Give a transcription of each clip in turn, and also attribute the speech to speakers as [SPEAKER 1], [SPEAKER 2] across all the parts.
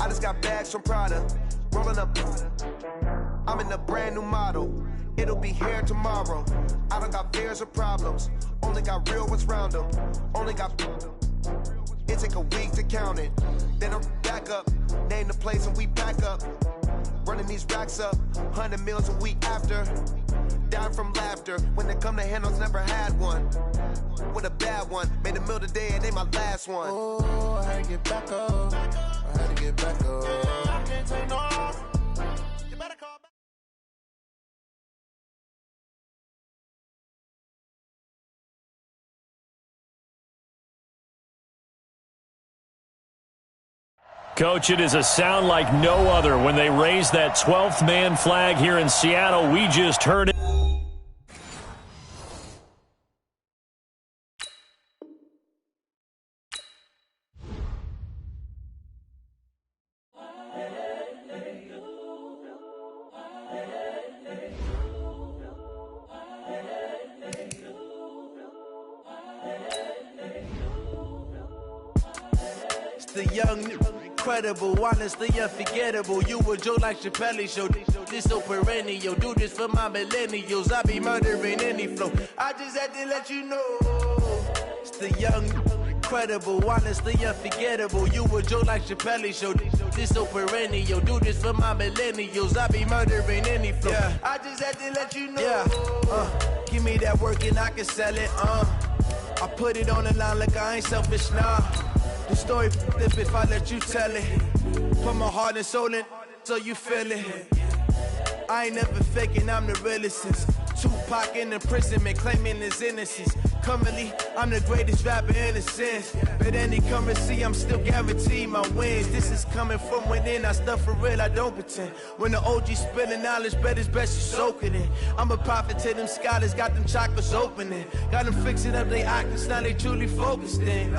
[SPEAKER 1] Modest got bags from Prada. Rolling up. I'm in a brand new model. It'll be here tomorrow. I don't got fears or problems. Only got real ones round them. Only got. It take a week to count it. Then I'm back up. Name the place and we back up. Running these racks up. 100 meals a week after. Dying from laughter. When it come to handles, never had one. With a bad one. Made a meal today and they my last one.
[SPEAKER 2] Oh, I had to get back up. I had to get back up. I can't take no. You better call back.
[SPEAKER 3] Coach, it is a sound like no other when they raise that 12th man flag here in Seattle. We just heard it.
[SPEAKER 2] The young, incredible, honestly unforgettable. You a Joe like Chappelle show. This so perennial. Do this for my millennials. I be murdering any flow. I just had to let you know. It's the young, incredible, honestly unforgettable. You a Joe like Chappelle show. This so perennial. Do this for my millennials. I be murdering any flow. Yeah. I just had to let you know. Yeah. Give me that work and I can sell it. I put it on the line like I ain't selfish now. The story flip if I let you tell it. Put my heart and soul in so you feel it. I ain't never faking, I'm the realest since Tupac in imprisonment, claiming his innocence. Currently, I'm the greatest rapper in a sense. But any currency, I'm still guaranteed my wins. This is coming from within, I stuff for real, I don't pretend. When the OG spilling knowledge, bet it's best you soak it in. I'm a prophet to them scholars, got them chakras opening. Got them fixing up they octaves, now they truly focused in.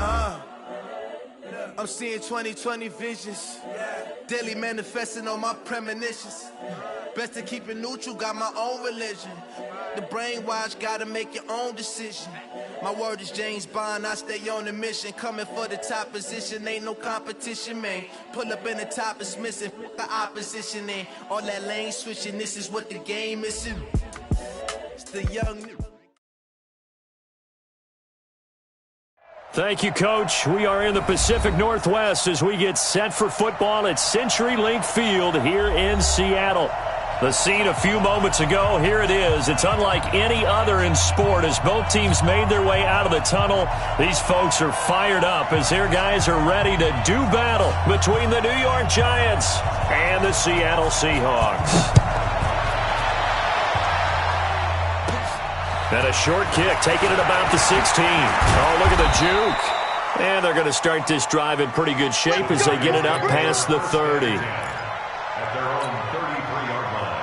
[SPEAKER 2] I'm seeing 2020 visions. Daily manifesting on my premonitions. Best to keep it neutral, got my own religion. The brainwash, gotta make your own decision. My word is James Bond, I stay on the mission. Coming for the top position, ain't no competition, man. Pull up in the top is missing, the opposition ain't. All that lane switching, this is what the game is. It's the young.
[SPEAKER 3] Thank you, Coach. We are in the Pacific Northwest as we get set for football at CenturyLink Field here in Seattle. The scene a few moments ago, here it is. It's unlike any other in sport as both teams made their way out of the tunnel. These folks are fired up as their guys are ready to do battle between the New York Giants and the Seattle Seahawks. And a short kick, taking it about the 16. Oh, look at the juke. And they're going to start this drive in pretty good shape as they get it up past the 30.
[SPEAKER 4] At their own 33-yard line.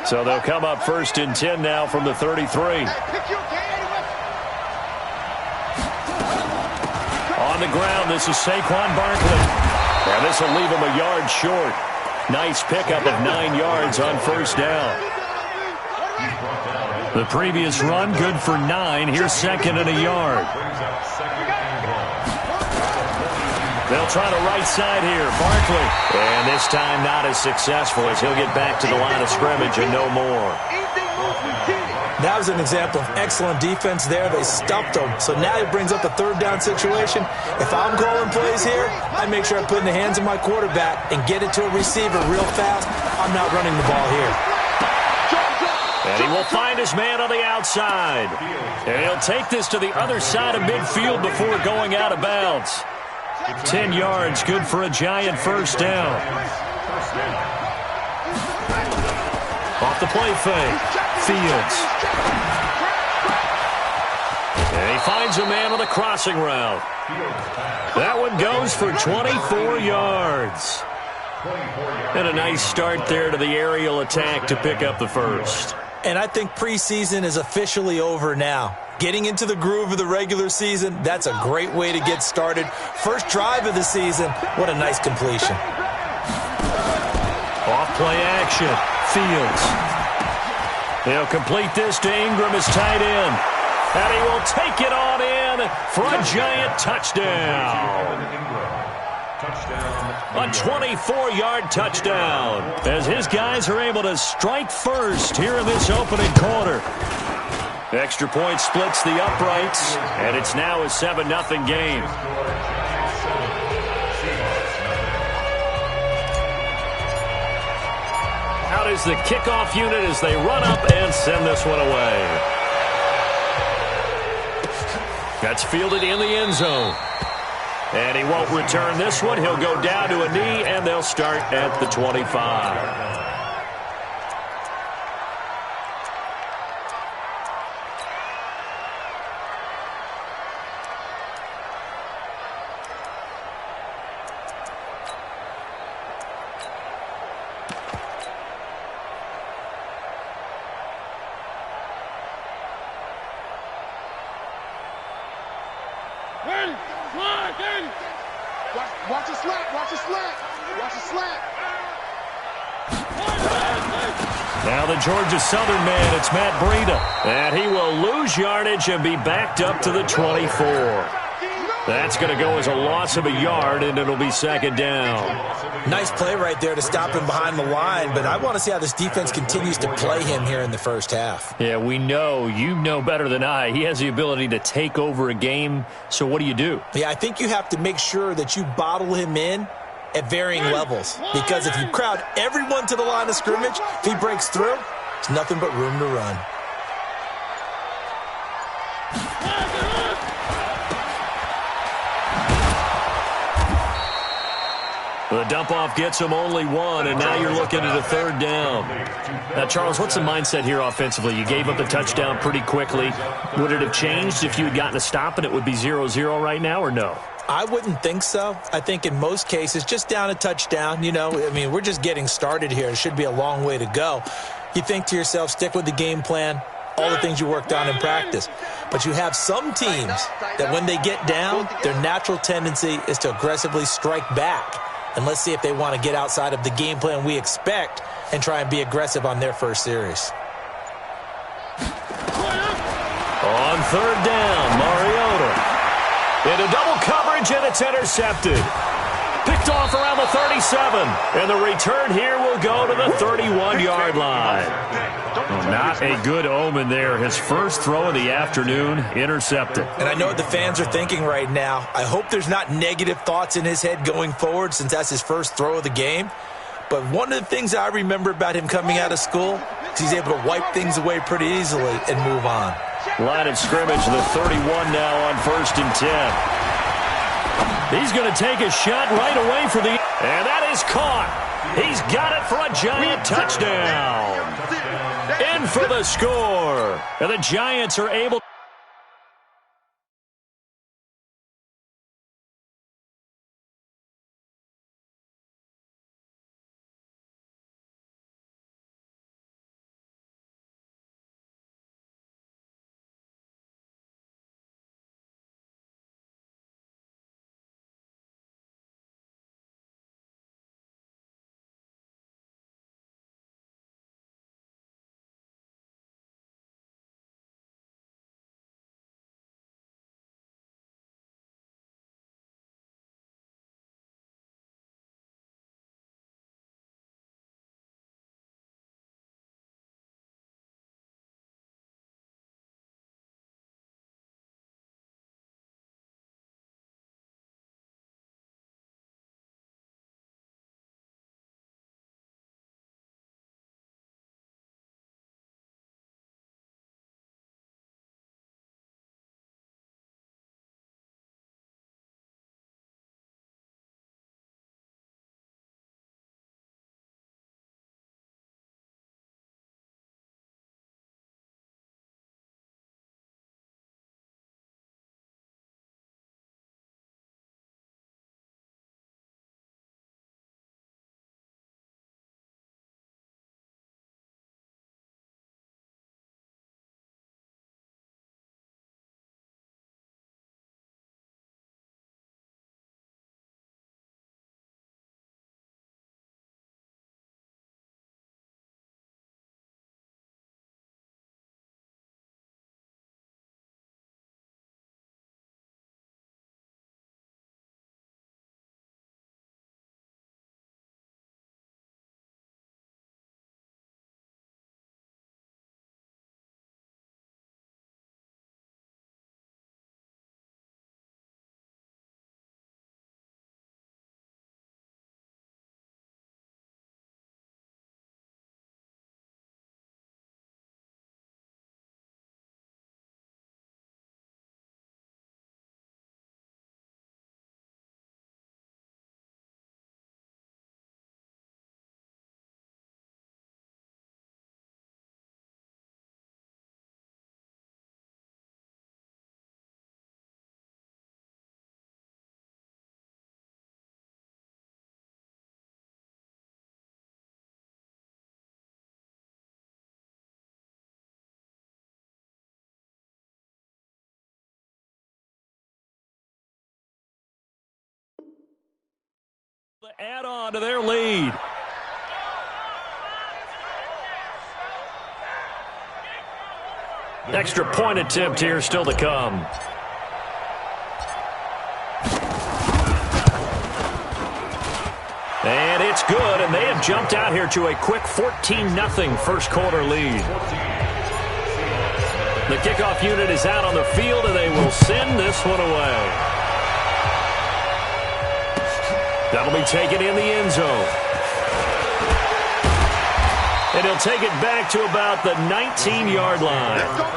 [SPEAKER 3] So they'll come up first and 10 now from the 33. On the ground, this is Saquon Barkley. And this will leave him a yard short. Nice pickup of 9 yards on first down. The previous run, good for 9. Here's second and a yard. They'll try the right side here. Barkley. And this time not as successful as he'll get back to the line of scrimmage and no more.
[SPEAKER 5] That was an example of excellent defense there. They stumped him. So now he brings up a third down situation. If I'm calling plays here, I make sure I put it in the hands of my quarterback and get it to a receiver real fast. I'm not running the ball here.
[SPEAKER 3] And he will find his man on the outside. And he'll take this to the other side of midfield before going out of bounds. 10 yards, good for a Giant first down. Off the play fake, Fields. And he finds a man on the crossing route. That one goes for 24 yards. And a nice start there to the aerial attack to pick up the first.
[SPEAKER 5] And I think preseason is officially over now. Getting into the groove of the regular season, that's a great way to get started. First drive of the season, what a nice completion.
[SPEAKER 3] Off play action. Fields. He'll complete this to Ingram as tight end. And he will take it on in for a giant touchdown. A 24-yard touchdown as his guys are able to strike first here in this opening quarter. Extra point splits the uprights, and it's now a 7-0 game. Out is the kickoff unit as they run up and send this one away. That's fielded in the end zone. And he won't return this one. He'll go down to a knee, and they'll start at the 25.
[SPEAKER 6] Watch the slant, watch the slant, watch the slant.
[SPEAKER 3] Now the Georgia Southern man, it's Matt Breida. And he will lose yardage and be backed up to the 24. That's going to go as a loss of a yard, and it'll be second down.
[SPEAKER 5] Nice play right there to stop him behind the line, but I want to see how this defense continues to play him here in the first half.
[SPEAKER 3] Yeah, we know. You know better than I. He has the ability to take over a game, so what do?
[SPEAKER 5] Yeah, I think you have to make sure that you bottle him in at varying levels, because if you crowd everyone to the line of scrimmage, if he breaks through, there's nothing but room to run.
[SPEAKER 3] The dump-off gets him only one, and now you're looking at a third down. Now, Charles, what's the mindset here offensively? You gave up the touchdown pretty quickly. Would it have changed if you had gotten a stop and it would be 0-0 right now, or no?
[SPEAKER 5] I wouldn't think so. I think in most cases, just down a touchdown, we're just getting started here. It should be a long way to go. You think to yourself, stick with the game plan, all the things you worked on in practice. But you have some teams that when they get down, their natural tendency is to aggressively strike back. And let's see if they want to get outside of the game plan we expect and try and be aggressive on their first series.
[SPEAKER 3] On third down, Mariota. Into double coverage, and it's intercepted. Picked off around the 37. And the return here will go to the 31-yard line. Well, not a good omen there. His first throw of the afternoon, intercepted.
[SPEAKER 5] And I know what the fans are thinking right now. I hope there's not negative thoughts in his head going forward since that's his first throw of the game. But one of the things I remember about him coming out of school is he's able to wipe things away pretty easily and move on.
[SPEAKER 3] Line of scrimmage, the 31 now on 1st and 10. He's going to take a shot right away for the... And that is caught. He's got it for a giant touchdown. In for the score. And the Giants are able... Add on to their lead. Extra point attempt here still to come. And it's good, and they have jumped out here to a quick 14-0 first quarter lead. The kickoff unit is out on the field, and they will send this one away. That'll be taken in the end zone. And he'll take it back to about the 19-yard line.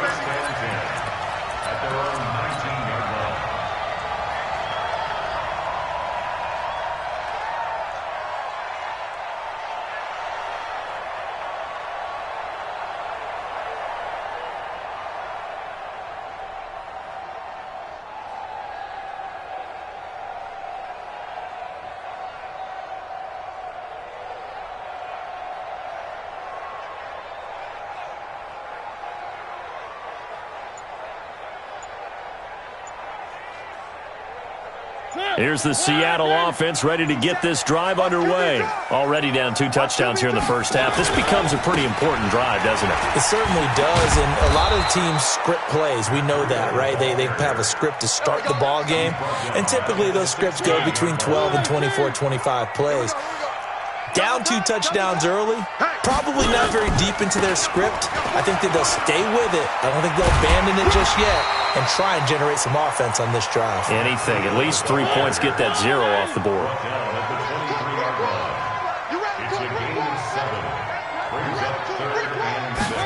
[SPEAKER 3] Here's the Seattle offense ready to get this drive underway. Already down 2 touchdowns here in the first half. This becomes a pretty important drive, doesn't it?
[SPEAKER 5] It certainly does, and a lot of the teams script plays. We know that, right? They have a script to start the ball game, and typically those scripts go between 12 and 24, 25 plays. Down 2 touchdowns early, probably not very deep into their script. I think that they'll stay with it. I don't think they'll abandon it just yet and try and generate some offense on this drive.
[SPEAKER 3] Anything. At least 3 points, get that 0 off the board.
[SPEAKER 4] It's a gain of 7. Brings up 3rd and 6.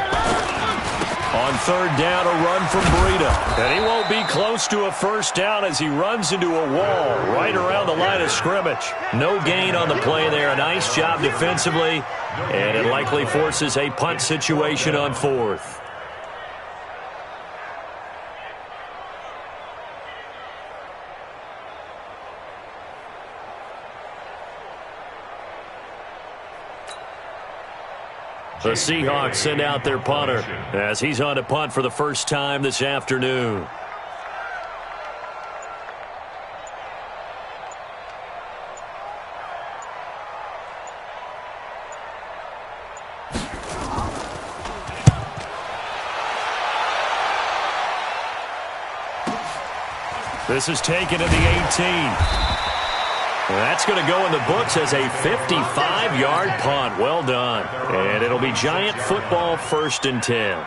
[SPEAKER 3] On 3rd down, a run from Breida. And he won't be close to a first down as he runs into a wall right around the line of scrimmage. No gain on the play there. A nice job defensively. And it likely forces a punt situation on 4th. The Seahawks send out their punter as he's on to punt for the first time this afternoon. This is taken at the 18. That's going to go in the books as a 55-yard punt. Well done. And it'll be Giant football 1st and 10.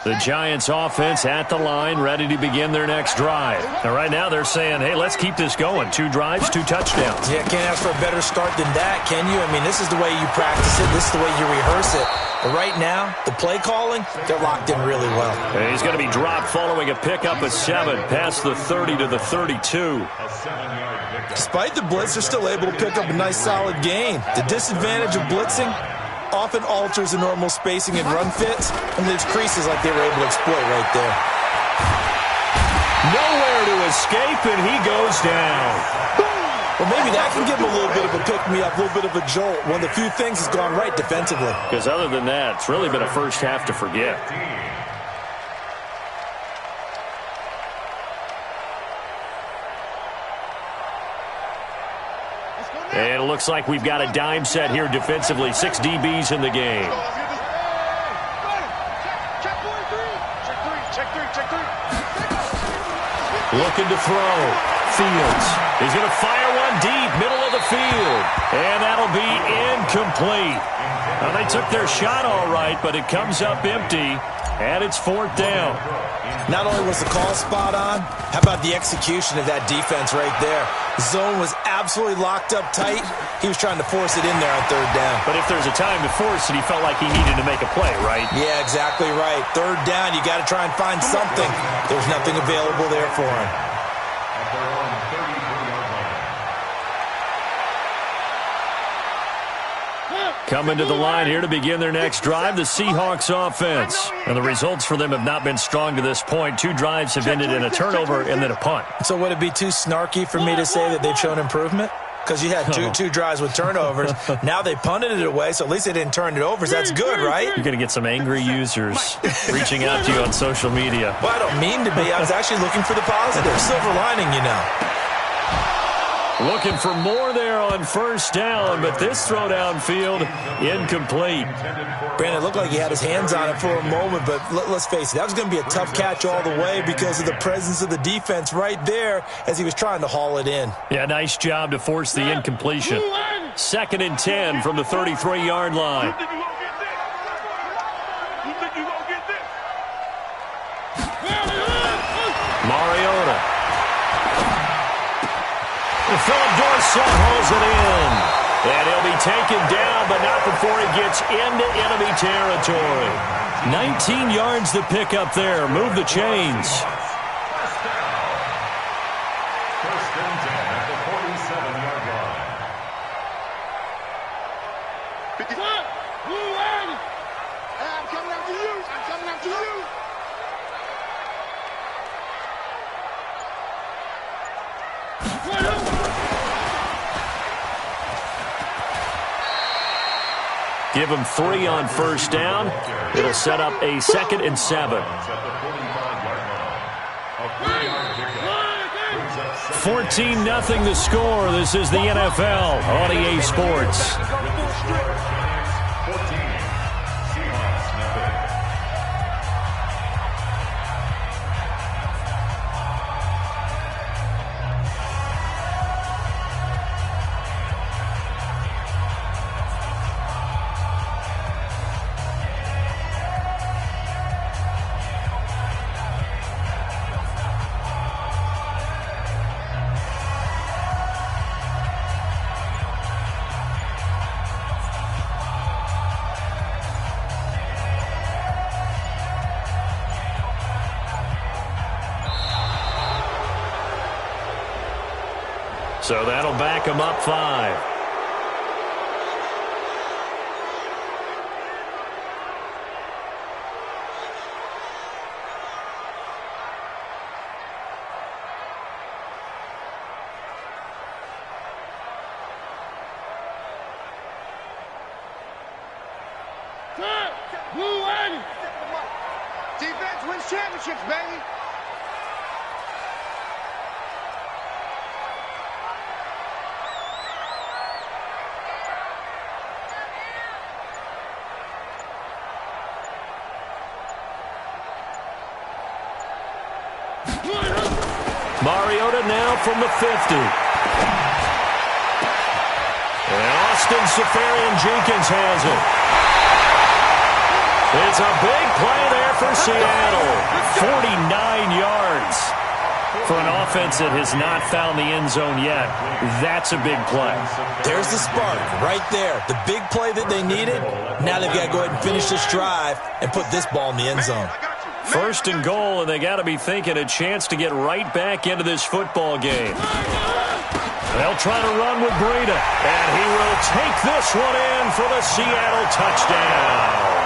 [SPEAKER 3] The Giants offense at the line, ready to begin their next drive. Now, right now they're saying, hey, let's keep this going. 2 drives, 2 touchdowns.
[SPEAKER 5] Yeah, can't ask for a better start than that, can you? I mean, this is the way you practice it. This is the way you rehearse it. But right now, the play calling, they're locked in really well.
[SPEAKER 3] And he's going to be dropped following a pickup of 7, past the 30 to the 32.
[SPEAKER 5] Despite the blitz, they're still able to pick up a nice solid gain. The disadvantage of blitzing often alters the normal spacing and run fits, and leaves creases like they were able to exploit right there.
[SPEAKER 3] Nowhere to escape, and he goes down.
[SPEAKER 5] Well, maybe that can give him a little bit of a pick-me-up, a little bit of a jolt. One of the few things has gone right defensively.
[SPEAKER 3] Because other than that, it's really been a first half to forget. And it looks like we've got a dime set here defensively. 6 DBs in the game. Looking to throw. Fields. He's going to fire one deep, middle of the field. And that'll be incomplete. Now, they took their shot all right, but it comes up empty. And it's 4th down.
[SPEAKER 5] Not only was the call spot on, how about the execution of that defense right there? The zone was absolutely locked up tight. He was trying to force it in there on 3rd down.
[SPEAKER 3] But if there's a time to force it, he felt like he needed to make a play, right?
[SPEAKER 5] Yeah, exactly right. 3rd down, you got to try and find something. There's nothing available there for him.
[SPEAKER 3] Coming to the line here to begin their next drive, the Seahawks offense. And the results for them have not been strong to this point. 2 drives have ended in a turnover and then a punt.
[SPEAKER 5] So would it be too snarky for me to say that they've shown improvement? because you had two drives with turnovers. Now they punted it away, so at least they didn't turn it over. So that's good, right?
[SPEAKER 3] You're going to get some angry users reaching out to you on social media.
[SPEAKER 5] Well, I don't mean to be. I was actually looking for the positive. Silver lining, you know.
[SPEAKER 3] Looking for more there on first down, but this throw downfield incomplete.
[SPEAKER 5] Brandon, it looked like he had his hands on it for a moment, but let's face it, that was going to be a tough catch all the way because of the presence of the defense right there as he was trying to haul it in.
[SPEAKER 3] Yeah, nice job to force the incompletion. 2nd and 10 from the 33-yard line. Mariota. Philip Dorsett hauls it in. And he'll be taken down, but not before he gets into enemy territory. 19 yards to pick up there. Move the chains.
[SPEAKER 4] First and 10 at the 47-yard line.
[SPEAKER 6] 55. Hey, I'm coming after you. I'm coming after you.
[SPEAKER 3] Give him 3 on first down. It'll set up a 2nd and 7. 14-0 the score. This is the NFL on EA Sports. So that'll back him up 5.
[SPEAKER 6] Defense wins championships, baby.
[SPEAKER 3] Mariota now from the 50. And Austin Seferian-Jenkins has it. It's a big play there for Seattle. 49 yards for an offense that has not found the end zone yet. That's a big play.
[SPEAKER 5] There's the spark right there. The big play that they needed. Now they've got to go ahead and finish this drive and put this ball in the end zone.
[SPEAKER 3] 1st and goal, and they got to be thinking a chance to get right back into this football game. They'll try to run with Breida, and he will take this one in for the Seattle touchdown.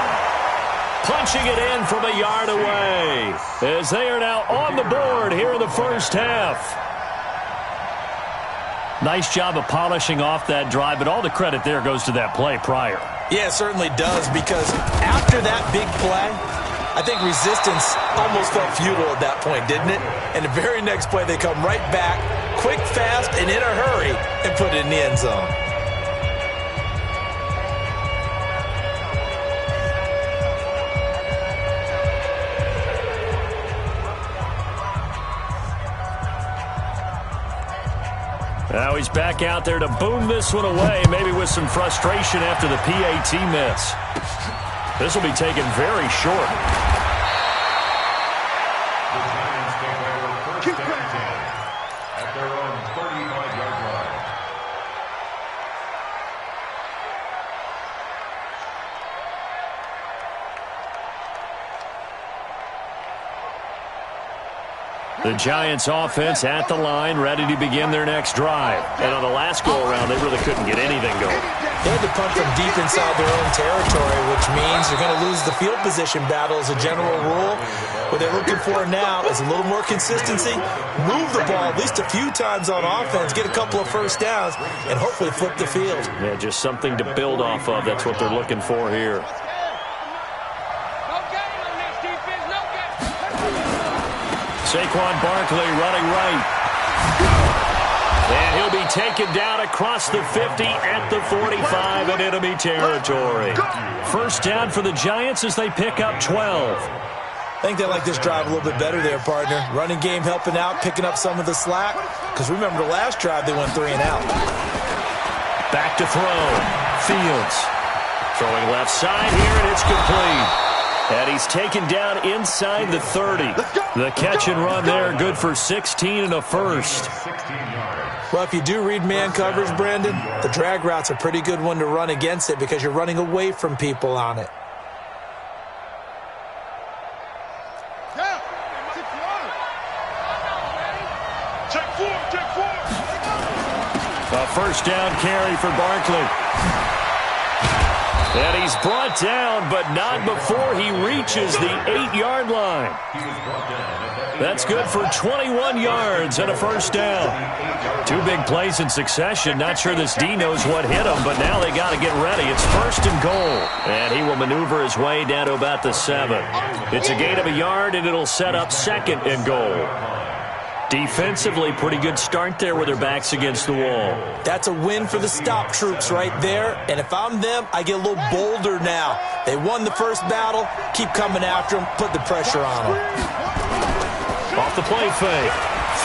[SPEAKER 3] Punching it in from a yard away as they are now on the board here in the first half. Nice job of polishing off that drive, but all the credit there goes to that play prior.
[SPEAKER 5] Yeah, it certainly does, because after that big play, I think resistance almost felt futile at that point, didn't it? And the very next play, they come right back, quick, fast, and in a hurry, and put it in the end zone.
[SPEAKER 3] Now he's back out there to boom this one away, maybe with some frustration after the PAT miss. This will be taken very short.
[SPEAKER 4] The Giants take over first and 10 at their own 35-yard line.
[SPEAKER 3] The Giants offense at the line, ready to begin their next drive. And on the last go-around, they really couldn't get anything going.
[SPEAKER 5] They had to punt from deep inside their own territory, which means they're going to lose the field position battle as a general rule. What they're looking for now is a little more consistency, move the ball at least a few times on offense, get a couple of first downs, and hopefully flip the field.
[SPEAKER 3] Yeah, just something to build off of. That's what they're looking for here. Saquon Barkley running right. And he'll be taken down across the 50 at the 45 in enemy territory. First down for the Giants as they pick up 12.
[SPEAKER 5] I think they like this drive a little bit better there, partner. Running game helping out, picking up some of the slack. Because remember the last drive, they went 3 and out.
[SPEAKER 3] Back to throw. Fields. Throwing left side here, and it's complete. And he's taken down inside the 30. The catch and run there, good for 16 and a first.
[SPEAKER 5] Well, if you do read man coverage, Brandon, the drag route's a pretty good one to run against it because you're running away from people on it.
[SPEAKER 3] A first down carry for Barkley. And he's brought down, but not before he reaches the 8-yard line. That's good for 21 yards and a first down. 2 big plays in succession. Not sure this D knows what hit him, but now they got to get ready. It's first and goal. And he will maneuver his way down to about the 7. It's a gain of a yard, and it'll set up second and goal. Defensively, pretty good start there with their backs against the wall.
[SPEAKER 5] That's a win for the stop troops right there. And if I'm them, I get a little bolder now. They won the first battle. Keep coming after them. Put the pressure on them.
[SPEAKER 3] Off the play fake.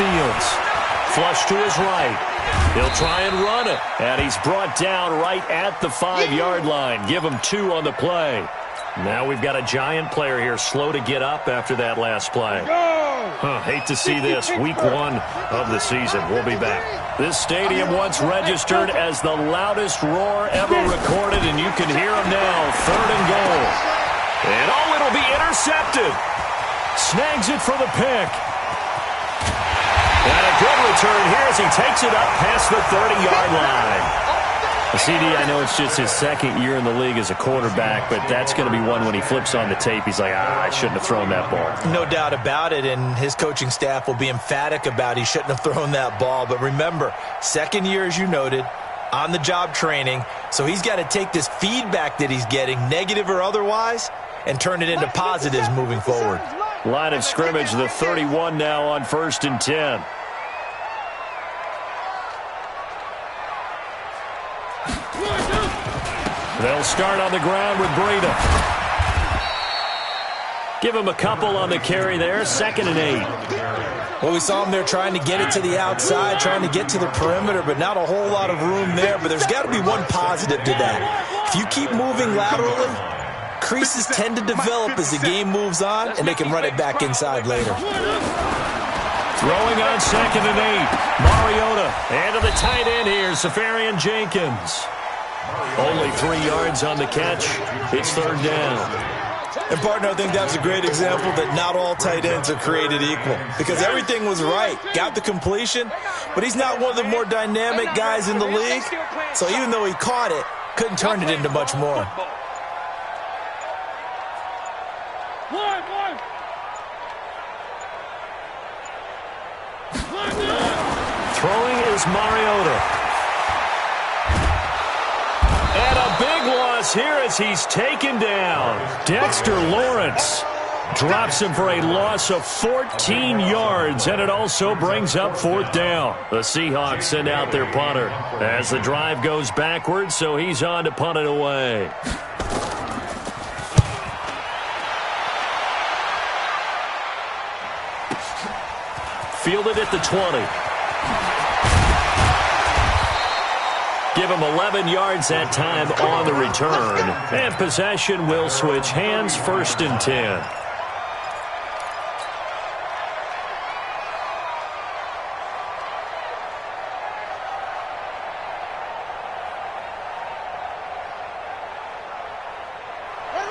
[SPEAKER 3] Fields. Flush to his right. He'll try and run it. And he's brought down right at the 5-yard line. Give him 2 on the play. Now we've got a Giant player here slow to get up after that last play. Hate to see this. Week 1 of the season. We'll be back. This stadium once registered as the loudest roar ever recorded, and you can hear him now. 3rd and goal. And it'll be intercepted. Snags it for the pick. And a good return here as he takes it up past the 30-yard line. CD, I know it's just his 2nd year in the league as a quarterback, but that's going to be one when he flips on the tape. He's like, I shouldn't have thrown that ball.
[SPEAKER 5] No doubt about it, and his coaching staff will be emphatic about he shouldn't have thrown that ball. But remember, 2nd year, as you noted, on-the-job training, so he's got to take this feedback that he's getting, negative or otherwise, and turn it into positives moving forward.
[SPEAKER 3] Line of scrimmage, the 31 now on 1st and 10. They'll start on the ground with Breida. Give him a couple on the carry there. 2nd and 8.
[SPEAKER 5] Well, we saw him there trying to get it to the outside, trying to get to the perimeter, but not a whole lot of room there. But there's got to be one positive to that. If you keep moving laterally, creases tend to develop as the game moves on, and they can run it back inside later.
[SPEAKER 3] Throwing on 2nd and 8. Mariota. And to the tight end here, Safarian Jenkins. Only 3 yards on the catch. It's 3rd down.
[SPEAKER 5] And, partner, I think that's a great example that not all tight ends are created equal. Because everything was right. Got the completion, but he's not one of the more dynamic guys in the league. So even though he caught it, couldn't turn it into much more.
[SPEAKER 3] Throwing is Mariota. And a big loss here as he's taken down. Dexter Lawrence drops him for a loss of 14 yards, and it also brings up 4th down. The Seahawks send out their punter as the drive goes backwards, so he's on to punt it away. Fielded at the 20. Give him 11 yards that time on the return. And possession will switch hands, 1st and 10.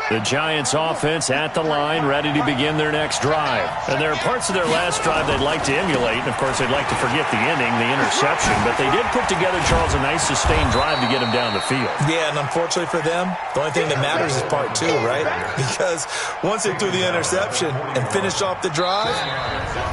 [SPEAKER 3] The Giants offense at the line, ready to begin their next drive. And there are parts of their last drive they'd like to emulate. And, of course, they'd like to forget the ending, the interception. But they did put together, Charles, a nice sustained drive to get them down the field.
[SPEAKER 5] Yeah, and unfortunately for them, the only thing that matters is part two, right? Because once they threw the interception and finished off the drive,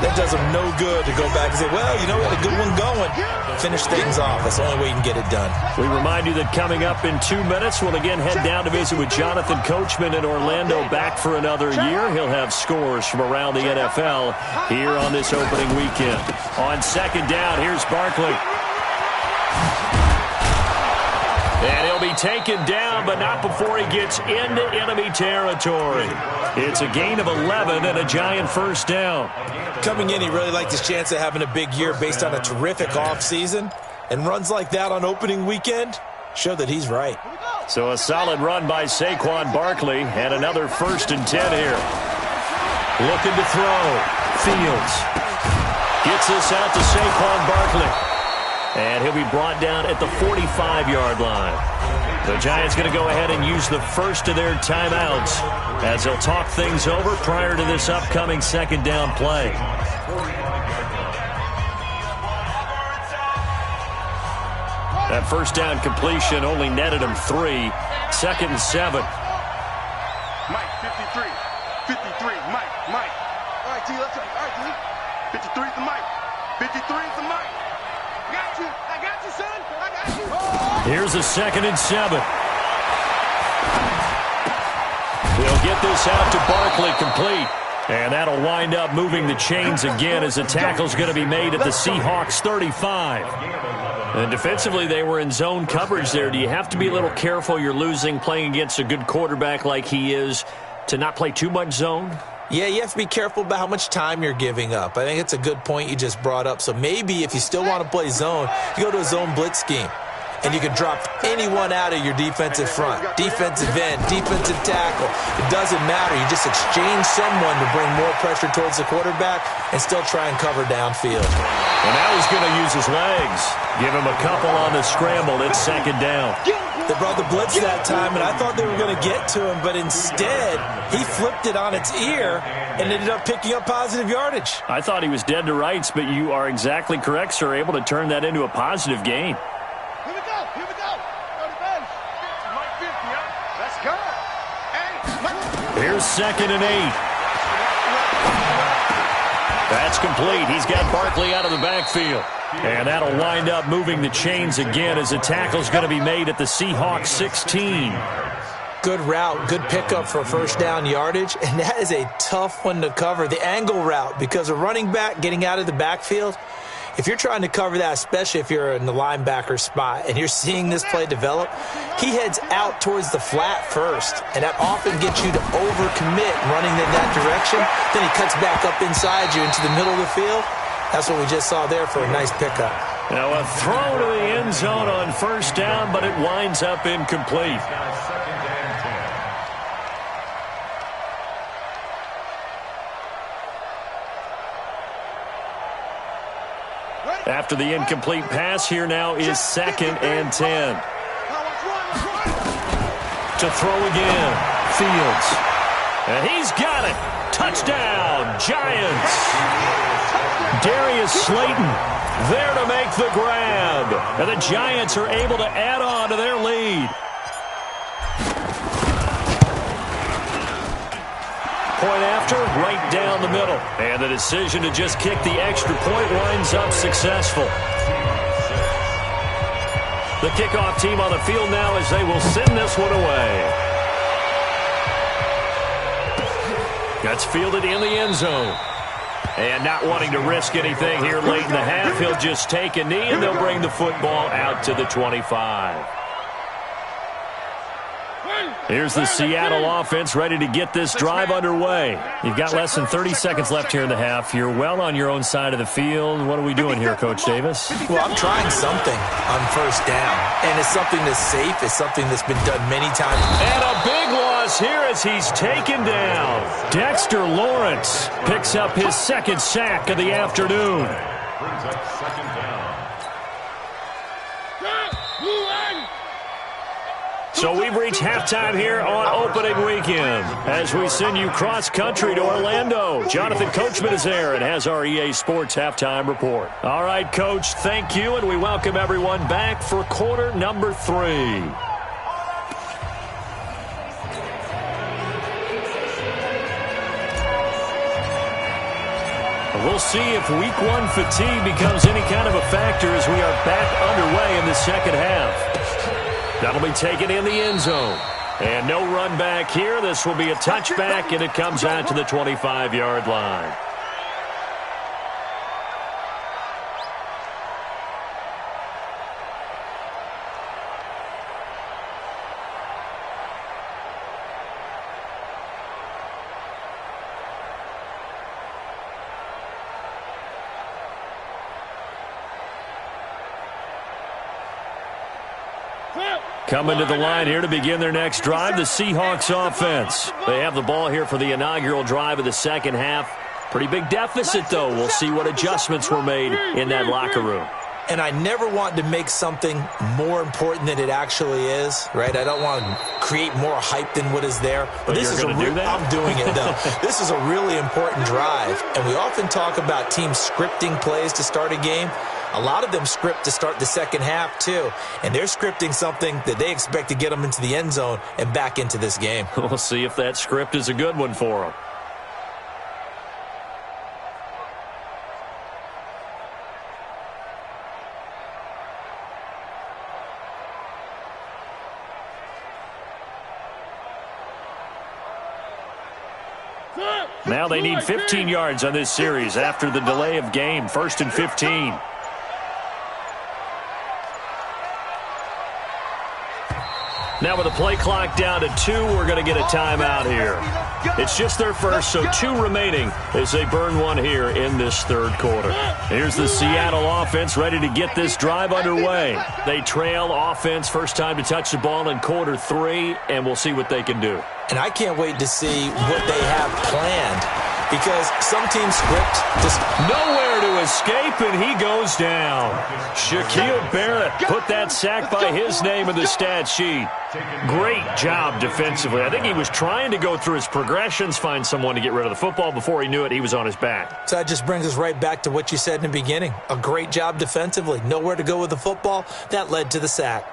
[SPEAKER 5] that does them no good to go back and say, well, you know, we had a good one going. Finish things off. That's the only way you can get it done.
[SPEAKER 3] We remind you that coming up in 2 minutes, we'll again head down to visit with Jonathan Coachman in Orlando, back for another year. He'll have scores from around the NFL here on this opening weekend. On second down, here's Barkley. And he'll be taken down, but not before he gets into enemy territory. It's a gain of 11 and a Giant first down.
[SPEAKER 5] Coming in, he really liked his chance of having a big year based on a terrific offseason. And runs like that on opening weekend show that he's right.
[SPEAKER 3] So a solid run by Saquon Barkley, and another 1st and 10 here. Looking to throw. Fields gets this out to Saquon Barkley. And he'll be brought down at the 45-yard line. The Giants going to go ahead and use the first of their timeouts as they'll talk things over prior to this upcoming second down play. That first down completion only netted him 3. 2nd and 7.
[SPEAKER 6] Mike, 53. 53, Mike. All right, T, let's go. All right, T. 53 is the Mike. 53 is the Mike. I got you, son. I got you. Oh.
[SPEAKER 3] Here's a 2nd and 7. He'll get this out to Barkley, complete. And that'll wind up moving the chains again as the tackle's going to be made at the Seahawks 35. And defensively, they were in zone coverage there. Do you have to be a little careful? You're losing, playing against a good quarterback like he is, to not play too much zone?
[SPEAKER 5] Yeah, you have to be careful about how much time you're giving up. I think it's a good point you just brought up. So maybe if you still want to play zone, you go to a zone blitz scheme. And you can drop anyone out of your defensive front, defensive end, defensive tackle. It doesn't matter. You just exchange someone to bring more pressure towards the quarterback and still try and cover downfield.
[SPEAKER 3] And now he's going to use his legs. Give him a couple on the scramble. It's 2nd down.
[SPEAKER 5] They brought the blitz that time, and I thought they were going to get to him, but instead he flipped it on its ear and ended up picking up positive yardage.
[SPEAKER 3] I thought he was dead to rights, but you are exactly correct, sir, able to turn that into a positive gain.
[SPEAKER 6] Here we go. Go to bench. Mike 50, huh? Let's go. Hey.
[SPEAKER 3] Here's 2nd and 8. That's complete. He's got Barkley out of the backfield. And that'll wind up moving the chains again as the tackle's going to be made at the Seahawks 16.
[SPEAKER 5] Good route, good pickup for first down yardage, and that is a tough one to cover. The angle route, because a running back getting out of the backfield, if you're trying to cover that, especially if you're in the linebacker spot and you're seeing this play develop, he heads out towards the flat first, and that often gets you to overcommit running in that direction. Then he cuts back up inside you into the middle of the field. That's what we just saw there for a nice pickup.
[SPEAKER 3] Now a throw to the end zone on first down, but it winds up incomplete. After the incomplete pass, here now is 2nd and 10. To throw again, Fields. And he's got it. Touchdown, Giants. Darius Slayton there to make the grab. And the Giants are able to add on to their lead. Point after, right down the middle. And the decision to just kick the extra point winds up successful. The kickoff team on the field now as they will send this one away. That's fielded in the end zone. And not wanting to risk anything here late in the half, he'll just take a knee and they'll bring the football out to the 25. Here's the Seattle offense ready to get this drive underway. You've got less than 30 seconds left here in the half. You're well on your own side of the field. What are we doing here, Coach Davis?
[SPEAKER 5] Well, I'm trying something on first down, and it's something that's safe. It's something that's been done many times.
[SPEAKER 3] And a big loss here as he's taken down. Dexter Lawrence picks up his 2nd sack of the afternoon.
[SPEAKER 4] Brings up 2nd down.
[SPEAKER 3] So we've reached halftime here on opening weekend as we send you cross-country to Orlando. Jonathan Coachman is there and has our EA Sports halftime report. All right, Coach, thank you, and we welcome everyone back for quarter number 3. We'll see if week 1 fatigue becomes any kind of a factor as we are back underway in the second half. That'll be taken in the end zone. And no run back here. This will be a touchback, and it comes out to the 25-yard line. Coming to the line here to begin their next drive, the Seahawks offense. They have the ball here for the inaugural drive of the second half. Pretty big deficit, though. We'll see what adjustments were made in that locker room.
[SPEAKER 5] And I never want to make something more important than it actually is, right? I don't want to create more hype than what is there. But this is I'm doing it, though. This is a really important drive. And we often talk about teams scripting plays to start a game. A lot of them script to start the second half, too. And they're scripting something that they expect to get them into the end zone and back into this game.
[SPEAKER 3] We'll see if that script is a good one for them. Now they need 15 yards on this series after the delay of game. 1st and 15. Now with the play clock down to 2, we're going to get a timeout here. It's just their first, so 2 remaining as they burn one here in this third quarter. Here's the Seattle offense ready to get this drive underway. They trail offense, first time to touch the ball in quarter 3, and we'll see what they can do.
[SPEAKER 5] And I can't wait to see what they have planned, because some teams script just
[SPEAKER 3] nowhere to escape, and he goes down. Shaquille Barrett put that sack by his name in the stat sheet. Great job defensively. I think he was trying to go through his progressions, find someone to get rid of the football. Before he knew it, he was on his back.
[SPEAKER 5] So that just brings us right back to what you said in the beginning. A great job defensively. Nowhere to go with the football. That led to the sack.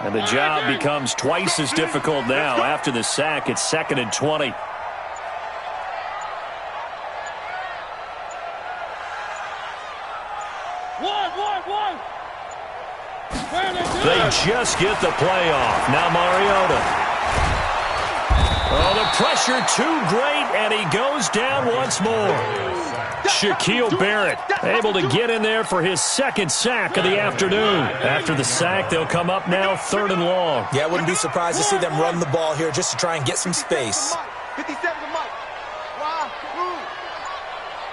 [SPEAKER 3] And the job becomes twice as difficult now. After the sack, it's 2nd and 20. They just get the play off. Now Mariota. Oh, the pressure too great, and he goes down once more. Shaquille Barrett able to get in there for his 2nd sack of the afternoon. After the sack, they'll come up now 3rd and long.
[SPEAKER 5] Yeah, I wouldn't be surprised to see them run the ball here just to try and get some space.
[SPEAKER 6] 57 to Mike. Wow.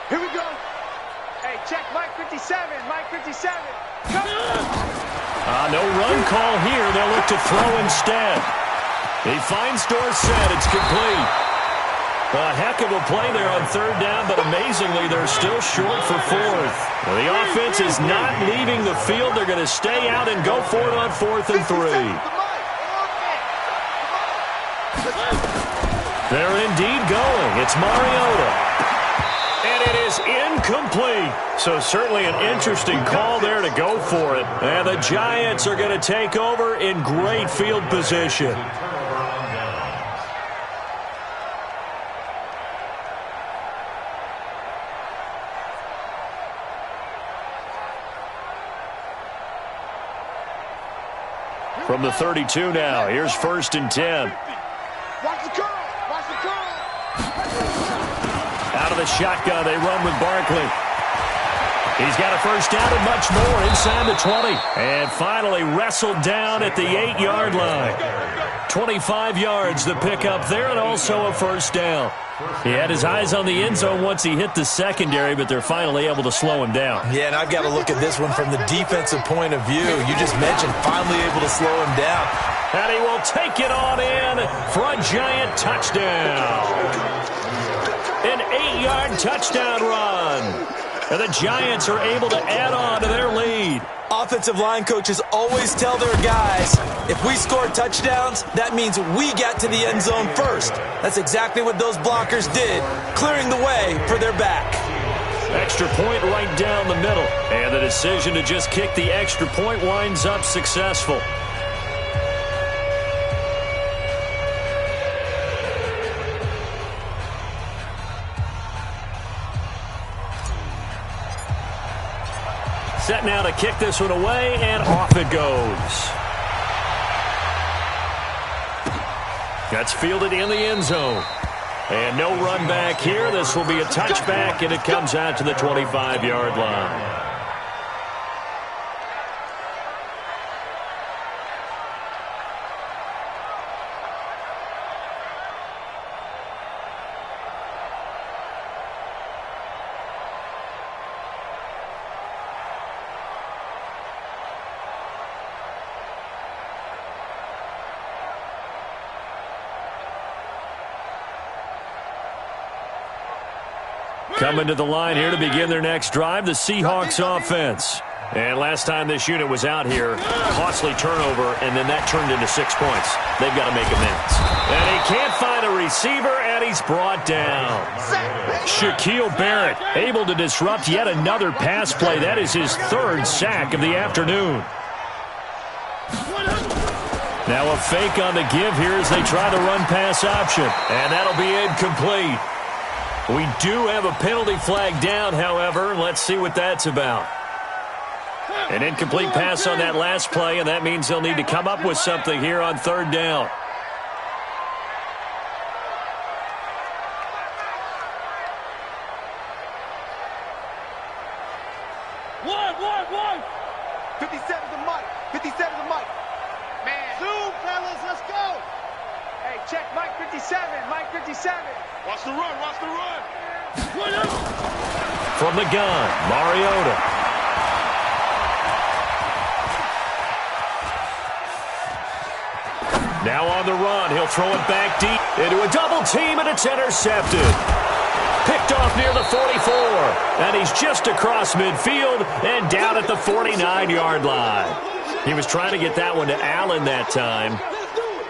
[SPEAKER 6] Here we go. Hey, check Mike 57. Mike 57.
[SPEAKER 3] No run call here. They'll look to throw instead. He finds Dorsett. It's complete. A heck of a play there on 3rd down, but amazingly, they're still short for 4th. Well, the offense is not leaving the field. They're going to stay out and go for it on 4th and 3. They're indeed going. It's Mariota. And it is incomplete. So certainly an interesting call there to go for it. And the Giants are going to take over in great field position. From the 32 now, here's 1st and 10.
[SPEAKER 6] Watch the curl. Watch the curl.
[SPEAKER 3] Out of the shotgun, they run with Barkley. He's got a first down and much more inside the 20. And finally wrestled down at the 8-yard line. 25 yards the pickup there, and also a first down. He had his eyes on the end zone once he hit the secondary, but they're finally able to slow him down.
[SPEAKER 5] Yeah, and I've got to look at this one from the defensive point of view. You just mentioned finally able to slow him down.
[SPEAKER 3] And he will take it on in for a Giant touchdown. An 8-yard 50-yard touchdown run. And the Giants are able to add on to their lead.
[SPEAKER 5] Offensive line coaches always tell their guys, if we score touchdowns, that means we get to the end zone first. That's exactly what those blockers did, clearing the way for their back.
[SPEAKER 3] Extra point right down the middle. And the decision to just kick the extra point winds up successful. Set now to kick this one away, and off it goes. That's fielded in the end zone. And no run back here. This will be a touchback, and it comes out to the 25-yard line. Coming to the line here to begin their next drive, the Seahawks offense. And last time this unit was out here, costly turnover, and then that turned into 6 points. They've got to make amends. And he can't find a receiver, and he's brought down. Shaquille Barrett able to disrupt yet another pass play. That is his third sack of the afternoon. Now a fake on the give here as they try the run-pass option. And that'll be incomplete. We do have a penalty flag down, however. Let's see what that's about. An incomplete pass on that last play, and that means they'll need to come up with something here on third down.
[SPEAKER 6] One. 57's the mic. 57's the mic. Man. Zoom, fellas. Let's go. Hey, check Mike 57. Mike 57. Watch the run.
[SPEAKER 3] From the gun, Mariota. Now on the run, he'll throw it back deep into a double team, and it's intercepted. Picked off near the 44, and he's just across midfield and down at the 49-yard line. He was trying to get that one to Allen that time.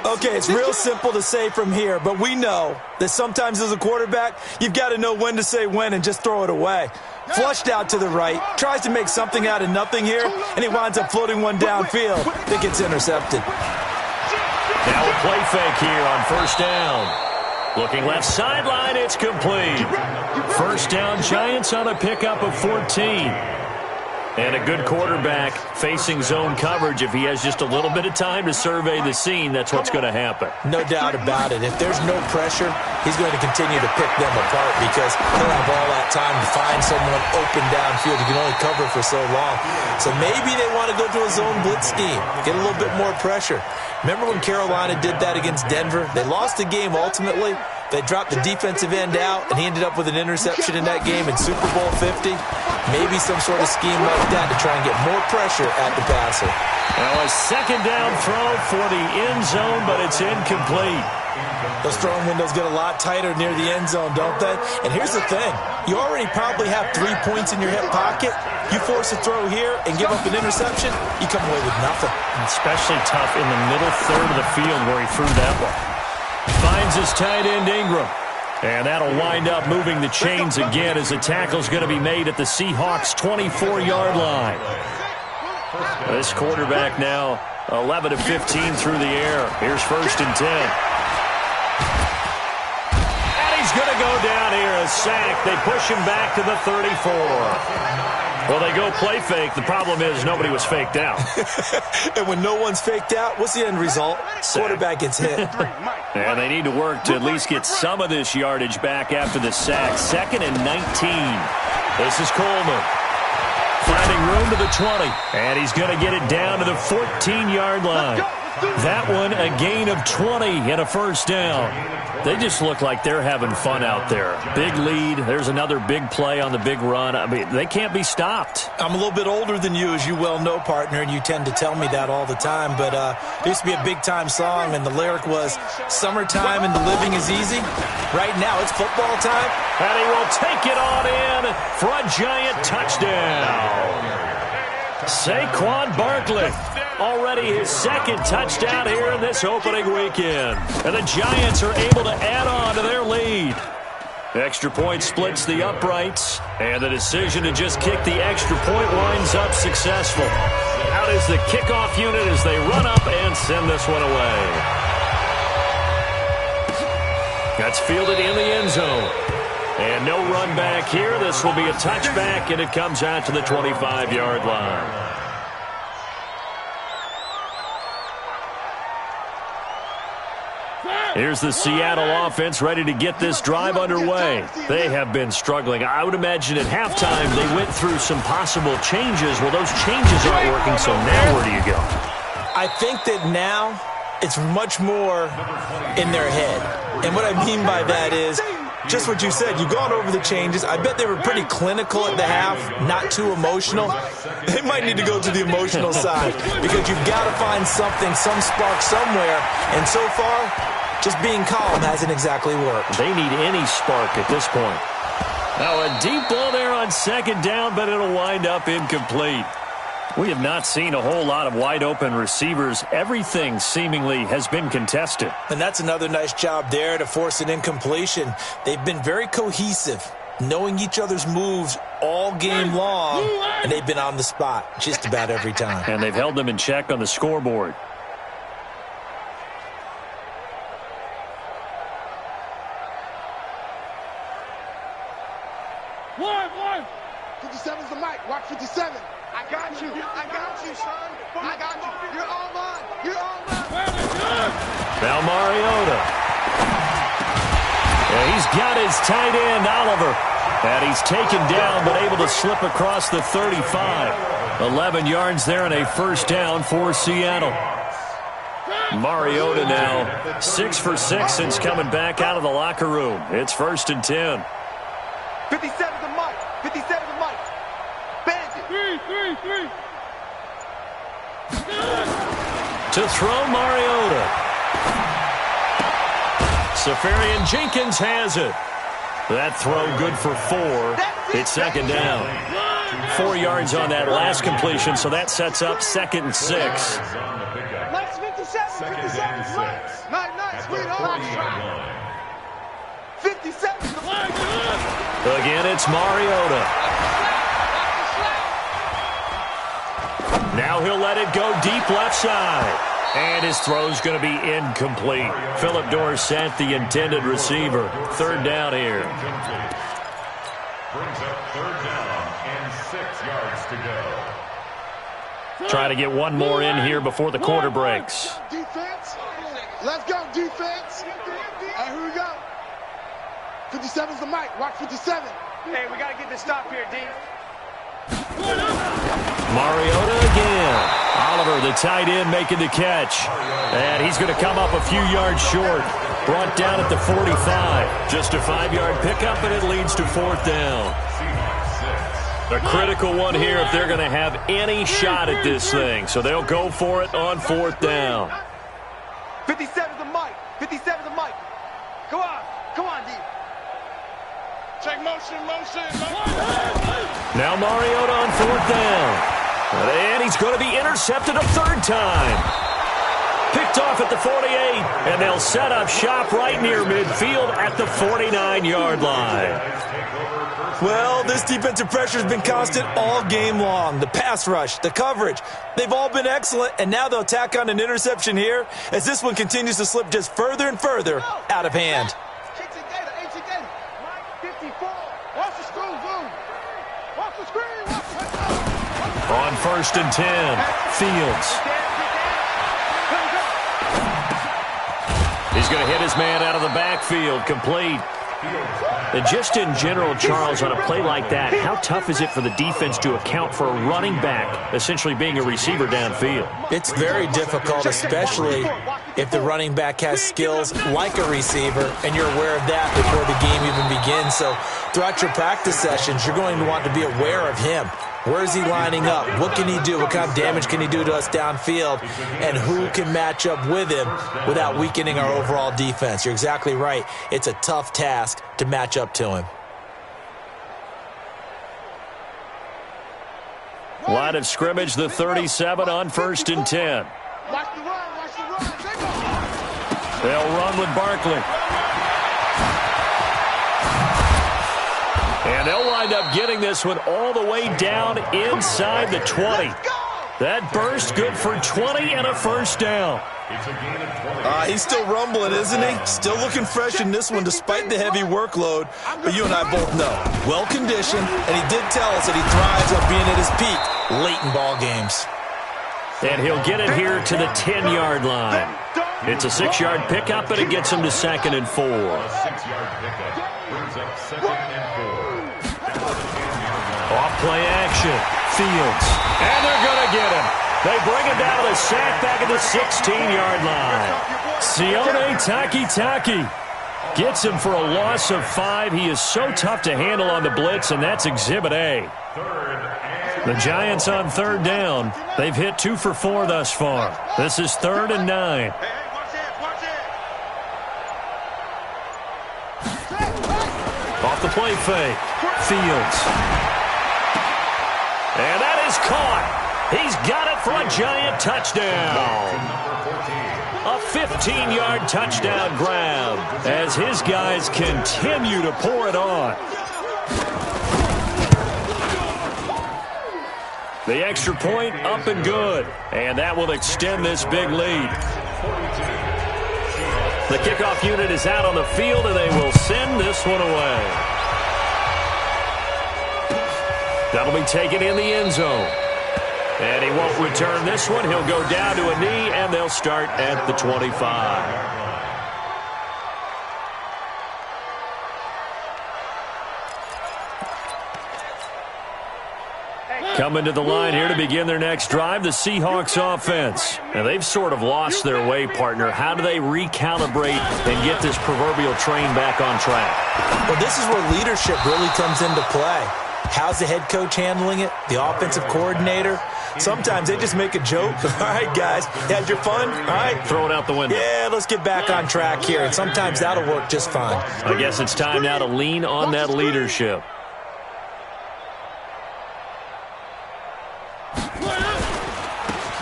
[SPEAKER 5] Okay, it's real simple to say from here, but we know that sometimes as a quarterback, you've got to know when to say when and just throw it away. Flushed out to the right, tries to make something out of nothing here, and he winds up floating one downfield that gets intercepted.
[SPEAKER 3] Now a play fake here on first down. Looking left sideline, it's complete. First down, Giants on a pickup of 14. And a good quarterback facing zone coverage. If he has just a little bit of time to survey the scene, that's what's going to happen.
[SPEAKER 5] No doubt about it. If there's no pressure, he's going to continue to pick them apart because he'll have all that time to find someone open downfield. He can only cover for so long. So maybe they want to go to a zone blitz scheme, get a little bit more pressure. Remember when Carolina did that against Denver? They lost the game ultimately. They dropped the defensive end out, and he ended up with an interception in that game in Super Bowl 50. Maybe some sort of scheme like that to try and get more pressure at the passer.
[SPEAKER 3] Well, a second down throw for the end zone, but it's incomplete.
[SPEAKER 5] Those throwing windows get a lot tighter near the end zone, don't they? And here's the thing. You already probably have 3 points in your hip pocket. You force a throw here and give up an interception, you come away with nothing.
[SPEAKER 3] Especially tough in the middle third of the field where he threw that one. Finds his tight end Ingram. And that'll wind up moving the chains again as the tackle's going to be made at the Seahawks' 24-yard line. This quarterback now 11 of 15 through the air. Here's first and 10. And he's going to go down here, a sack. They push him back to the 34. Well, they go play fake. The problem is nobody was faked out.
[SPEAKER 5] And when no one's faked out, what's the end result? Quarterback gets hit.
[SPEAKER 3] And they need to work to at least get some of this yardage back after the sack. 2nd and 19. This is Coleman. Finding room to the 20. And he's going to get it down to the 14-yard line. That one, a gain of 20 and a first down. They just look like they're having fun out there. Big lead. There's another big play on the big run. I mean, they can't be stopped.
[SPEAKER 5] I'm a little bit older than you, as you well know, partner, and you tend to tell me that all the time. But there used to be a big-time song, and the lyric was, "Summertime and the living is easy." Right now, it's football time.
[SPEAKER 3] And he will take it on in for a giant touchdown. Saquon Barkley. Already his second touchdown here in this opening weekend. And the Giants are able to add on to their lead. Extra point splits the uprights, and the decision to just kick the extra point winds up successful. Out is the kickoff unit as they run up and send this one away. That's fielded in the end zone. And no run back here. This will be a touchback, and it comes out to the 25-yard line. Here's the Seattle offense ready to get this drive underway. They have been struggling. I would imagine at halftime they went through some possible changes. Well, those changes aren't working, so now where do you go?
[SPEAKER 5] I think that now it's much more in their head. And what I mean by that is just what you said. You've gone over the changes. I bet they were pretty clinical at the half, not too emotional. They might need to go to the emotional side because you've got to find something, some spark somewhere. And so far, just being calm hasn't exactly worked.
[SPEAKER 3] They need any spark at this point. Now a deep ball there on second down, but it'll wind up incomplete. We have not seen a whole lot of wide-open receivers. Everything seemingly has been contested.
[SPEAKER 5] And that's another nice job there to force an incompletion. They've been very cohesive, knowing each other's moves all game long, and they've been on the spot just about every time.
[SPEAKER 3] And they've held them in check on the scoreboard.
[SPEAKER 6] One. 57's the mic. Watch 57. I got you. I got you, son. I got you. You're all mine. You're all mine.
[SPEAKER 3] Now Mariota. Yeah, he's got his tight end, Oliver. And he's taken down, but able to slip across the 35. 11 yards there and a first down for Seattle. Mariota now 6 for 6 since coming back out of the locker room. It's 1st and 10.
[SPEAKER 6] 57's the mic. 57's the mic. Bandit. Three.
[SPEAKER 3] To throw Mariota. Safarian Jenkins has it. That throw good for 4. It's second down. 4 yards on that last completion, so that sets up 2nd and 6.
[SPEAKER 6] Nice 57. 57's nice, sweetheart. 57's the mic.
[SPEAKER 3] Again, it's Mariota. Now he'll let it go deep left side. And his throw's going to be incomplete. Philip Dorsett, the intended receiver. 3rd down here.
[SPEAKER 4] Brings up 3rd down and 6 yards to go.
[SPEAKER 3] Trying to get one more in here before the quarter breaks.
[SPEAKER 6] Defense. Let's go, defense. All right, here we go. 57's the mic. Watch 57. Hey, we got to get this stop here, D.
[SPEAKER 3] Mariota again. Oliver, the tight end, making the catch. And he's going to come up a few yards short. Brought down at the 45. Just a 5-yard pickup, and it leads to 4th down. A critical one here if they're going to have any shot at this thing. So they'll go for it on 4th down.
[SPEAKER 6] 57's the mic. 57's the mic. Go on. Come on, D. Check motion.
[SPEAKER 3] Now Mariota on 4th down. And he's going to be intercepted a 3rd time. Picked off at the 48, and they'll set up shop right near midfield at the 49-yard line.
[SPEAKER 5] Well, this defensive pressure has been constant all game long. The pass rush, the coverage, they've all been excellent, and now they'll tack on an interception here as this one continues to slip just further and further out of hand.
[SPEAKER 3] On 1st and 10, Fields. He's going to hit his man out of the backfield, complete. And just in general, Charles, on a play like that, how tough is it for the defense to account for a running back essentially being a receiver downfield?
[SPEAKER 5] It's very difficult, especially if the running back has skills like a receiver, and you're aware of that before the game even begins. So throughout your practice sessions, you're going to want to be aware of him. Where is he lining up? What can he do? What kind of damage can he do to us downfield? And who can match up with him without weakening our overall defense? You're exactly right. It's a tough task to match up to him.
[SPEAKER 3] Line of scrimmage, the 37 on 1st and 10. They'll run with Barkley. And they'll wind up getting this one all the way down inside the 20. That burst good for 20 and a first down.
[SPEAKER 5] He's still rumbling, isn't he? Still looking fresh in this one despite the heavy workload. But you and I both know, well-conditioned, and he did tell us that he thrives on being at his peak late in ball games.
[SPEAKER 3] And he'll get it here to the 10-yard line. It's a 6-yard pickup, and it gets him to 2nd and 4.
[SPEAKER 4] A 6-yard pickup brings up 2nd and 4.
[SPEAKER 3] Off play action. Fields. And they're going to get him. They bring him down to the sack back at the 16-yard line. Sione Takitaki gets him for a loss of 5. He is so tough to handle on the blitz, and that's Exhibit A. The Giants on 3rd down. They've hit 2 for 4 thus far. This is 3rd and 9. Off the play fake. Fields. And that is caught. He's got it for a Giant touchdown. A 15-yard touchdown grab as his guys continue to pour it on. The extra point up and good. And that will extend this big lead. The kickoff unit is out on the field, and they will send this one away. That'll be taken in the end zone. And he won't return this one. He'll go down to a knee, and they'll start at the 25. Coming to the line here to begin their next drive, the Seahawks offense. Now, they've sort of lost their way, partner. How do they recalibrate and get this proverbial train back on track?
[SPEAKER 5] Well, this is where leadership really comes into play. How's the head coach handling it? The offensive coordinator? Sometimes they just make a joke. All right, guys, you had your fun? All right.
[SPEAKER 3] Throw it out the window.
[SPEAKER 5] Yeah, let's get back on track here. And sometimes that'll work just fine.
[SPEAKER 3] I guess it's time now to lean on that leadership.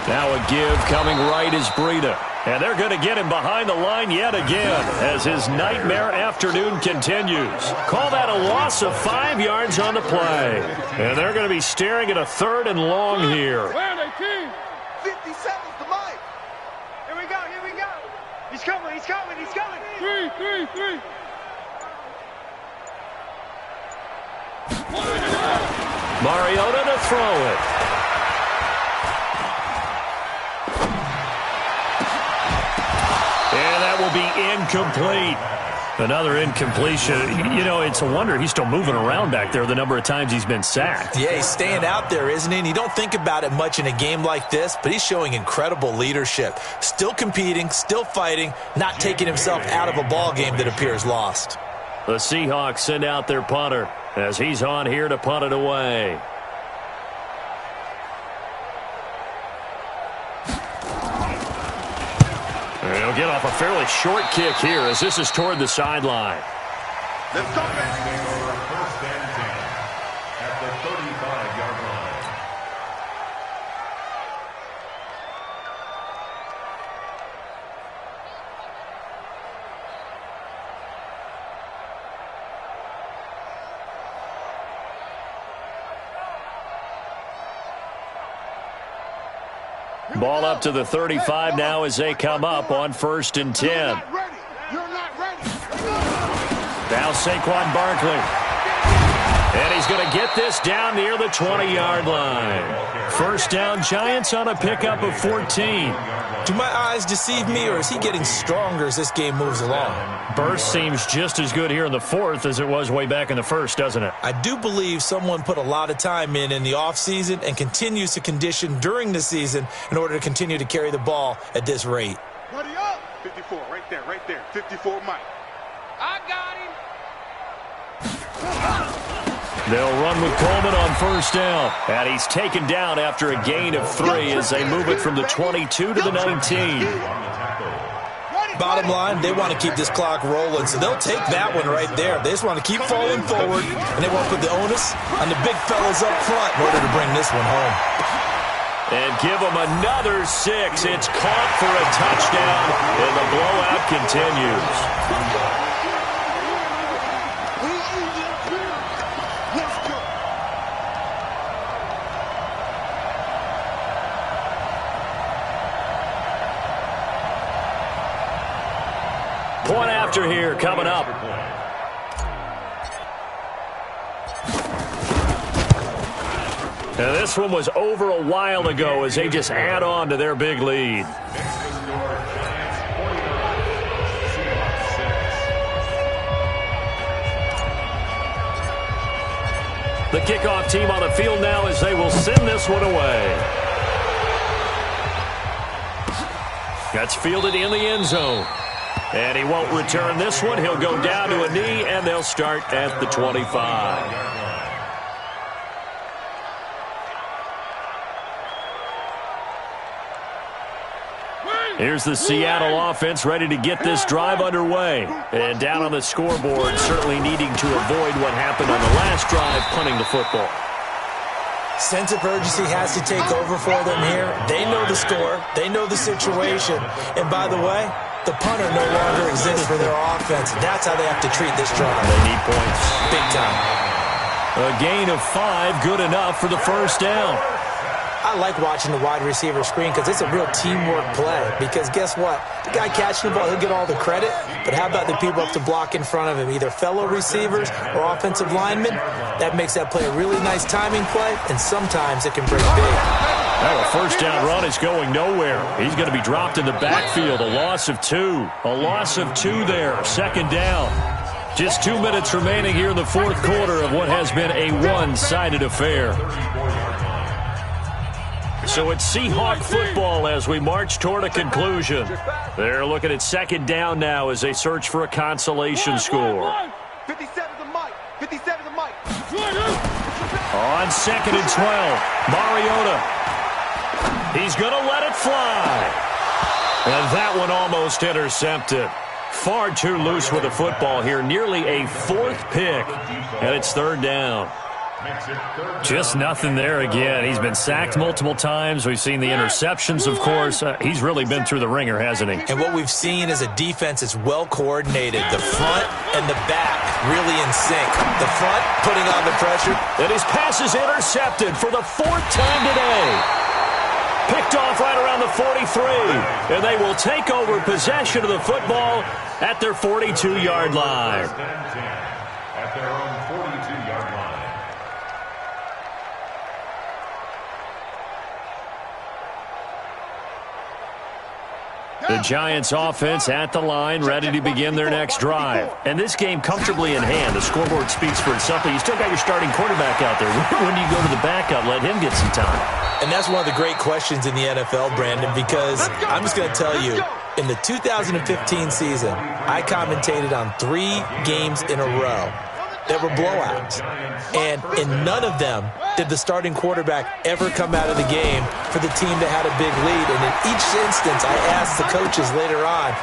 [SPEAKER 3] Now a give coming right is Breida. And they're going to get him behind the line yet again as his nightmare afternoon continues. Call that a loss of 5 yards on the play. And they're going to be staring at a 3rd and long here.
[SPEAKER 6] 50 seconds to Mike. Here we go, here we go. He's coming, he's coming, he's coming. 3.
[SPEAKER 3] Mariota to throw it. And that will be incomplete. Another incompletion. You know, it's a wonder he's still moving around back there the number of times he's been sacked.
[SPEAKER 5] Yeah, he's staying out there, isn't he? And you don't think about it much in a game like this, but he's showing incredible leadership. Still competing, still fighting, not taking himself out of a ball game that appears lost.
[SPEAKER 3] The Seahawks send out their punter as he's on here to punt it away. And he'll get off a fairly short kick here as this is toward the sideline.
[SPEAKER 6] Let's go, man.
[SPEAKER 4] First and 10 at the 35-yard line.
[SPEAKER 3] Ball up to the 35 now as they come up on 1st and 10.
[SPEAKER 6] You're not ready.
[SPEAKER 3] Now Saquon Barkley. And he's going to get this down near the 20-yard line. First down, Giants on a pickup of 14.
[SPEAKER 5] Do my eyes deceive me, or is he getting stronger as this game moves along?
[SPEAKER 3] Burst seems just as good here in the fourth as it was way back in the first, doesn't it?
[SPEAKER 5] I do believe someone put a lot of time in the offseason and continues to condition during the season in order to continue to carry the ball at this rate.
[SPEAKER 6] Buddy up. 54, right there. 54, Mike. I got him.
[SPEAKER 3] They'll run with Coleman on first down. And he's taken down after a gain of 3 as they move it from the 22 to the 19.
[SPEAKER 5] Bottom line, they want to keep this clock rolling, so they'll take that one right there. They just want to keep falling forward, and they want to put the onus on the big fellas up front in order to bring this one home.
[SPEAKER 3] And give them another 6. It's caught for a touchdown, and the blowout continues. Point after here coming up. Now this one was over a while ago as they just add on to their big lead. The kickoff team on the field now as they will send this one away. That's fielded in the end zone. And he won't return this one. He'll go down to a knee, and they'll start at the 25. Here's the Seattle offense ready to get this drive underway. And down on the scoreboard, certainly needing to avoid what happened on the last drive, punting the football.
[SPEAKER 5] Sense of urgency has to take over for them here. They know the score. They know the situation. And by the way, the punter no longer exists for their offense. That's how they have to treat this drive.
[SPEAKER 3] They need points.
[SPEAKER 5] Big time.
[SPEAKER 3] A gain of 5, good enough for the first down.
[SPEAKER 5] I like watching the wide receiver screen because it's a real teamwork play. Because guess what? The guy catching the ball, he'll get all the credit. But how about the people up to block in front of him, either fellow receivers or offensive linemen? That makes that play a really nice timing play, and sometimes it can break big.
[SPEAKER 3] Well, a first down run is going nowhere. He's going to be dropped in the backfield. A loss of 2. A loss of 2 there. Second down. Just 2 minutes remaining here in the fourth quarter of what has been a one-sided affair. So it's Seahawk football as we march toward a conclusion. They're looking at second down now as they search for a consolation score.
[SPEAKER 6] 57 to Mike. 57 to Mike.
[SPEAKER 3] On second and 12, Mariota. He's going to let it fly. And that one almost intercepted. Far too loose with the football here. Nearly a 4th pick. And it's third down. Just nothing there again. He's been sacked multiple times. We've seen the interceptions, of course. He's really been through the ringer, hasn't he?
[SPEAKER 5] And what we've seen is a defense that's well coordinated. The front and the back really in sync. The front putting on the pressure.
[SPEAKER 3] And his pass is intercepted for the 4th time today. Picked off right around the 43. And they will take over possession of the football at their 42-yard line.
[SPEAKER 4] At their own 42-yard line.
[SPEAKER 3] The Giants offense at the line, ready to begin their next drive. And this game comfortably in hand. The scoreboard speaks for itself, but you still got your starting quarterback out there. When do you go to the backup? Let him get some time.
[SPEAKER 5] And that's one of the great questions in the NFL, Brandon, because I'm just going to tell you, in the 2015 season, I commentated on 3 games in a row that were blowouts. And in none of them did the starting quarterback ever come out of the game for the team that had a big lead. And in each instance, I asked the coaches later on,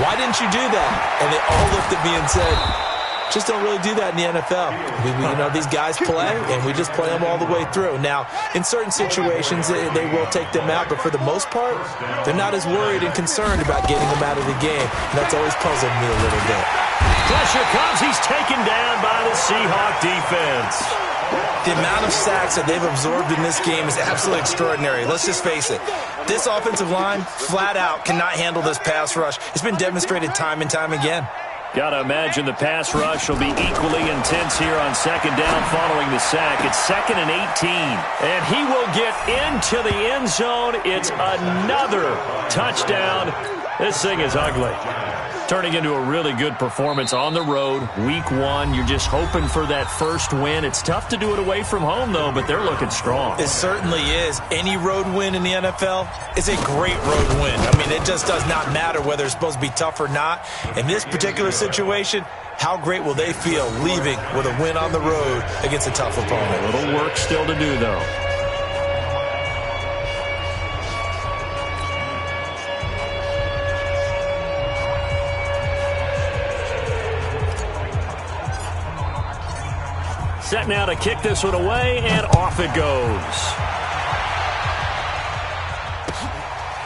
[SPEAKER 5] why didn't you do that? And they all looked at me and said, just don't really do that in the NFL. These guys play, and we just play them all the way through. Now, in certain situations, they will take them out, but for the most part, they're not as worried and concerned about getting them out of the game. And that's always puzzled me a little bit.
[SPEAKER 3] Pressure comes. He's taken down by the Seahawk defense.
[SPEAKER 5] The amount of sacks that they've absorbed in this game is absolutely extraordinary. Let's just face it. This offensive line, flat out, cannot handle this pass rush. It's been demonstrated time and time again.
[SPEAKER 3] Got to imagine the pass rush will be equally intense here on second down following the sack. It's 2nd and 18. And he will get into the end zone. It's another touchdown. This thing is ugly. Turning into a really good performance on the road, week 1. You're just hoping for that first win. It's tough to do it away from home, though, but they're looking strong.
[SPEAKER 5] It certainly is. Any road win in the NFL is a great road win. I mean, it just does not matter whether it's supposed to be tough or not. In this particular situation, how great will they feel leaving with a win on the road against a tough opponent?
[SPEAKER 3] A little work still to do, though. Set now to kick this one away, and off it goes.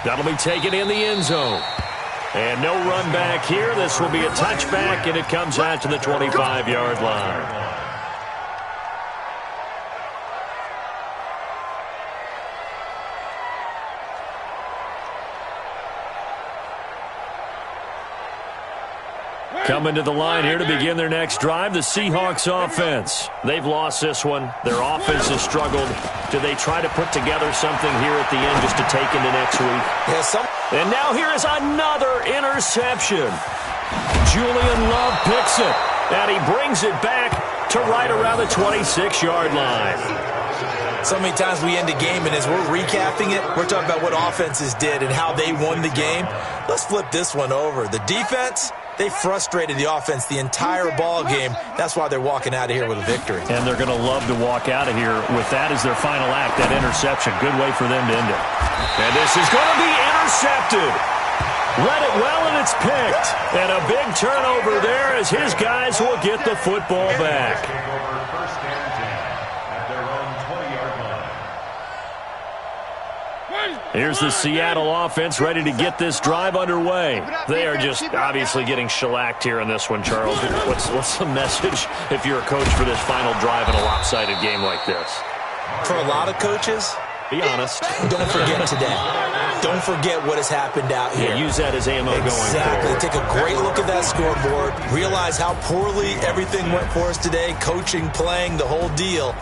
[SPEAKER 3] That'll be taken in the end zone. And no run back here. This will be a touchback, and it comes out to the 25-yard line. Coming to the line here to begin their next drive, the Seahawks offense. They've lost this one. Their offense has struggled. Do they try to put together something here at the end just to take into next week?
[SPEAKER 5] Yes,
[SPEAKER 3] and now here is another interception. Julian Love picks it, and he brings it back to right around the 26-yard line.
[SPEAKER 5] So many times we end a game, and as we're recapping it, we're talking about what offenses did and how they won the game. Let's flip this one over. The defense, they frustrated the offense the entire ball game. That's why they're walking out of here with a victory.
[SPEAKER 3] And they're going to love to walk out of here with that as their final act, that interception. Good way for them to end it. And this is going to be intercepted. Read it well, and it's picked. And a big turnover there as his guys will get the football back. Here's the Seattle offense ready to get this drive underway. They are just obviously getting shellacked here in this one, Charles. What's the message if you're a coach for this final drive in a lopsided game like this?
[SPEAKER 5] For a lot of coaches,
[SPEAKER 3] be honest.
[SPEAKER 5] Don't forget today. Don't forget what has happened out here.
[SPEAKER 3] Yeah, use that as ammo going forward.
[SPEAKER 5] Exactly. Take a great look at that scoreboard. Realize how poorly everything went for us today. Coaching, playing, the whole deal.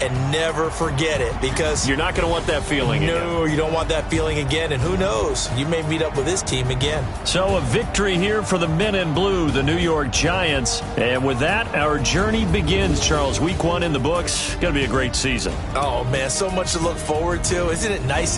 [SPEAKER 5] And never forget it, because
[SPEAKER 3] you're not going to want that feeling again.
[SPEAKER 5] No, you don't want that feeling again. And who knows? You may meet up with this team again.
[SPEAKER 3] So a victory here for the men in blue, the New York Giants. And with that, our journey begins, Charles. Week 1 in the books. Going to be a great season.
[SPEAKER 5] Oh, man, so much to look forward to. Isn't it nice?